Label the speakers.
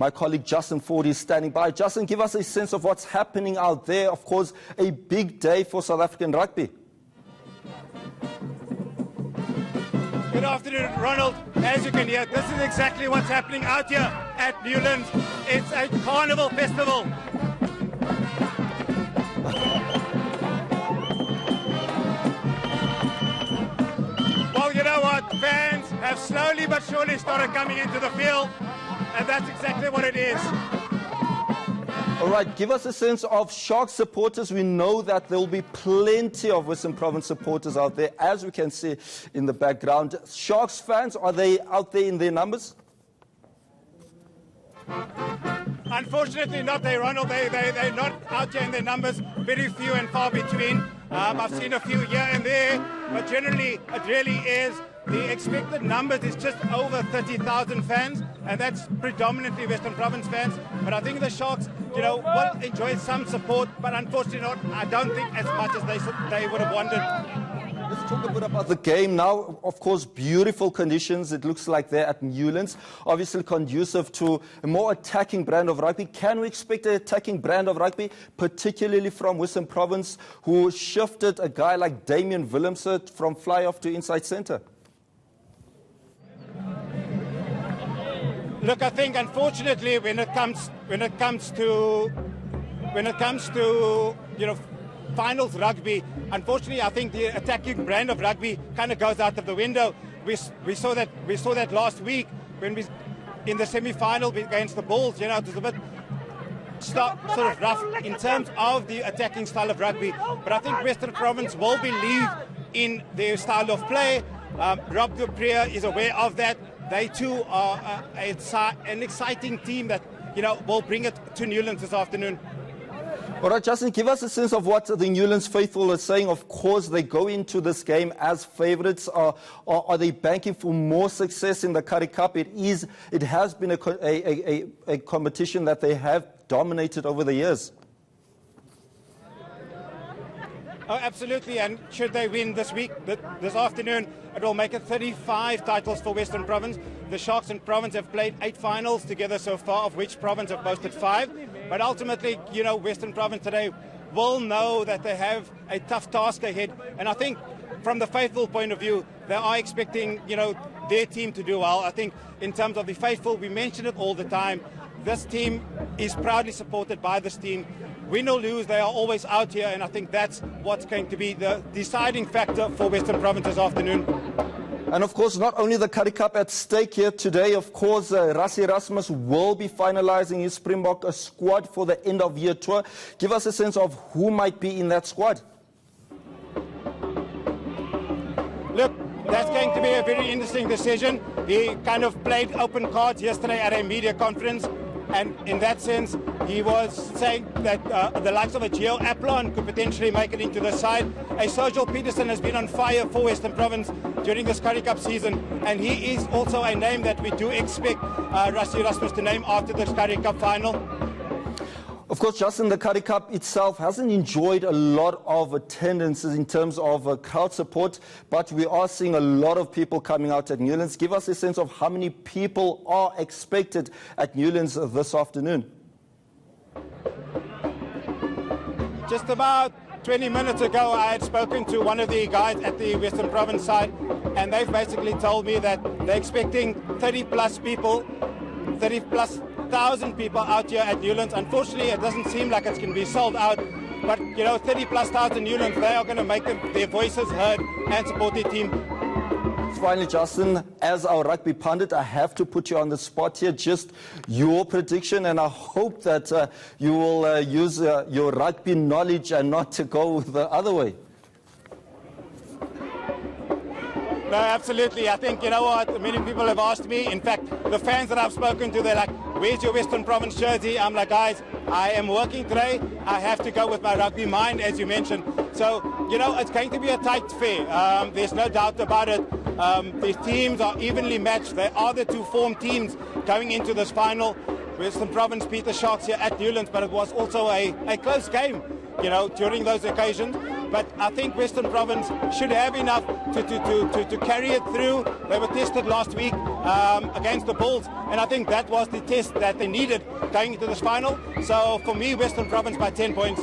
Speaker 1: My colleague Justin Ford is standing by. Justin, give us a sense of what's happening out there. Of course, a big day for South African rugby.
Speaker 2: Good afternoon, Ronald. As you can hear, this is exactly what's happening out here at Newlands. It's a carnival festival. Well, you know what? Fans have slowly but surely started coming into the field, and that's exactly what it is.
Speaker 1: All right, give us a sense of Sharks supporters. We know that there will be plenty of Western Province supporters out there, as we can see in the background. Sharks fans, are they out there in their numbers?
Speaker 2: Unfortunately not, Ronald. They're not out here in their numbers. Very few and far between. I've seen a few here and there, but generally it really is. The expected numbers is just over 30,000 fans, and that's predominantly Western Province fans. But I think the Sharks, will enjoy some support, but unfortunately not. I don't think as much as they would have wanted.
Speaker 1: Let's talk a bit about the game now. Of course, beautiful conditions. It looks like they're at Newlands. Obviously conducive to a more attacking brand of rugby. Can we expect an attacking brand of rugby, particularly from Western Province, who shifted a guy like Damian Willemse from fly-off to inside centre?
Speaker 2: Look, I think unfortunately when it comes to finals rugby, unfortunately I think the attacking brand of rugby kind of goes out of the window. We saw that last week when we in the semi-final against the Bulls. It was a bit sort of rough in terms of the attacking style of rugby. But I think Western Province will believe in their style of play. Rob Dupree is aware of that. They too are an exciting team that will bring it to Newlands this afternoon.
Speaker 1: All right, Justin, give us a sense of what the Newlands faithful are saying. Of course, they go into this game as favourites. Are they banking for more success in the Currie Cup? It has been a competition that they have dominated over the years.
Speaker 2: Oh, absolutely, and should they win this afternoon, it will make it 35 titles for Western Province. The Sharks and Province have played 8 finals together so far, of which Province have boasted 5. But ultimately, Western Province today will know that they have a tough task ahead. And I think from the faithful point of view, they are expecting, their team to do well. I think in terms of the faithful, we mention it all the time. This team is proudly supported by this team. Win or lose, they are always out here, and I think that's what's going to be the deciding factor for Western Province this afternoon.
Speaker 1: And of course, not only the Currie Cup at stake here today, of course, Rassie Erasmus will be finalizing his Springbok squad for the end-of-year tour. Give us a sense of who might be in that squad.
Speaker 2: Look, that's going to be a very interesting decision. He kind of played open cards yesterday at a media conference. And in that sense, he was saying that the likes of a Geo Aplon could potentially make it into the side. A Sergio Peterson has been on fire for Western Province during this Currie Cup season, and he is also a name that we do expect Rassie Erasmus to name after this Currie Cup final.
Speaker 1: Of course, Justin, the Currie Cup itself hasn't enjoyed a lot of attendances in terms of crowd support, but we are seeing a lot of people coming out at Newlands. Give us a sense of how many people are expected at Newlands this afternoon.
Speaker 2: Just about 20 minutes ago, I had spoken to one of the guys at the Western Province side, and they've basically told me that they're expecting 30-plus people, 30,000 people out here at Newlands. Unfortunately, it doesn't seem like it's going to be sold out, but 30-plus thousand Newlands, they are going to make their voices heard and support their team.
Speaker 1: Finally, Justin, as our rugby pundit, I have to put you on the spot here. Just your prediction, and I hope that you will use your rugby knowledge and not to go the other way.
Speaker 2: No, absolutely. I think, what, many people have asked me. In fact, the fans that I've spoken to, they're like, where's your Western Province jersey? I'm like, guys, I am working today. I have to go with my rugby mind, as you mentioned. So, it's going to be a tight affair. There's no doubt about it. These teams are evenly matched. They are the two formed teams going into this final. Western Province beat the Sharks here at Newlands, but it was also a close game, during those occasions. but I think Western Province should have enough to carry it through. They were tested last week against the Bulls, and I think that was the test that they needed going into this final. So for me, Western Province by 10 points.